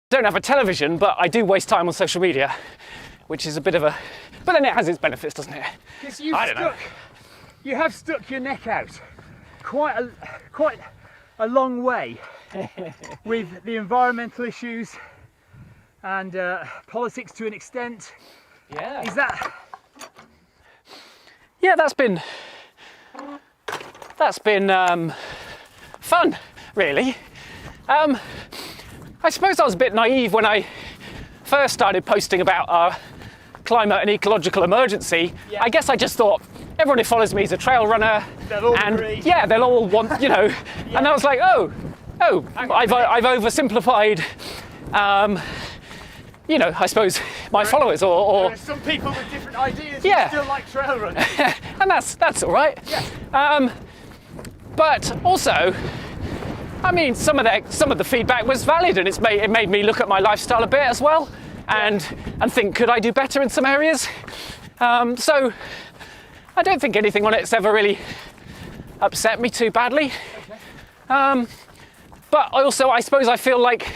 Don't have a television, but I do waste time on social media, which is a bit of a... But then it has its benefits, doesn't it? Because you have stuck your neck out quite a long way with the environmental issues and politics to an extent. Yeah. Is that? Yeah, that's been fun, really. I suppose I was a bit naive when I first started posting about our climate and ecological emergency. Yeah. I guess I just thought everyone who follows me is a trail runner, They'll all and agree. yeah, they'll all want, you know. Yeah. And I was like, oh, I've oversimplified. You know, I suppose my followers, or There are some people with different ideas yeah. who still like trail running. and that's all right. Yeah. But also, I mean, some of the feedback was valid, and it made me look at my lifestyle a bit as well, and think, could I do better in some areas? So I don't think anything on it's ever really upset me too badly. Okay. But I suppose I feel like,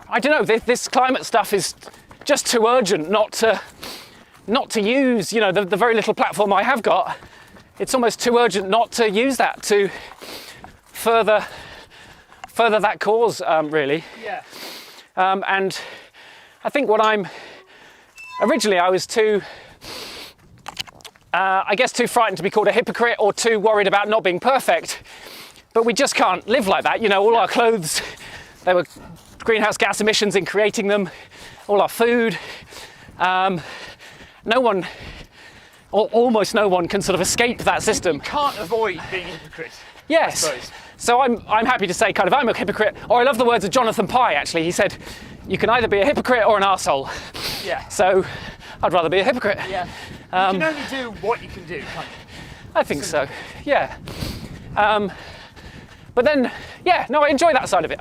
I don't know, this climate stuff is just too urgent not to use, you know, the very little platform I have got. It's almost too urgent not to use that to further that cause, really. Yeah. And I think originally I was too frightened to be called a hypocrite, or too worried about not being perfect. But we just can't live like that. You know, all our clothes, there were greenhouse gas emissions in creating them, all our food. Almost no one can sort of escape that system. You can't avoid being a hypocrite. Yes. So I'm happy to say kind of I'm a hypocrite, or I love the words of Jonathan Pye, actually. He said, you can either be a hypocrite or an arsehole. Yeah. So I'd rather be a hypocrite. Yeah. You can only do what you can do, can't you? I think so, yeah. But then, yeah, no, I enjoy that side of it.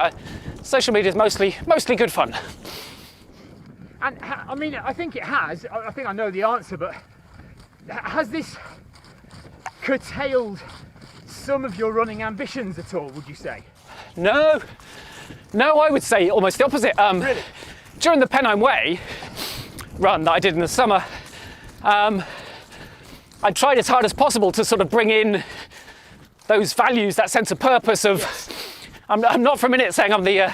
Social media is mostly good fun. And I mean, I think it has. I think I know the answer, but has this curtailed some of your running ambitions at all, would you say? No, I would say almost the opposite. Really? During the Pennine Way run that I did in the summer, I tried as hard as possible to sort of bring in those values, that sense of purpose of, yes. I'm not for a minute saying I'm the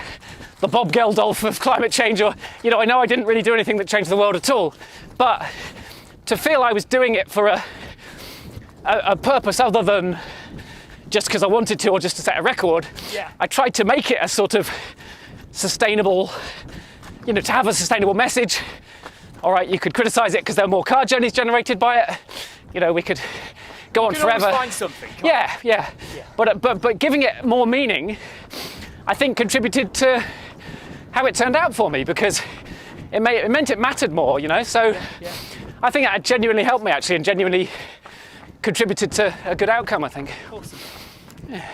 Bob Geldof of climate change, or, you know I didn't really do anything that changed the world at all, but to feel I was doing it for a purpose other than just because I wanted to, or just to set a record. Yeah. I tried to make it a sort of sustainable, you know, to have a sustainable message. All right, you could criticize it because there are more car journeys generated by it. You know, we could go on forever. Always find something. Yeah. But giving it more meaning, I think, contributed to how it turned out for me, because it meant it mattered more, you know. So Yeah. I think that genuinely helped me, actually, and genuinely contributed to a good outcome, I think. Awesome. Yeah.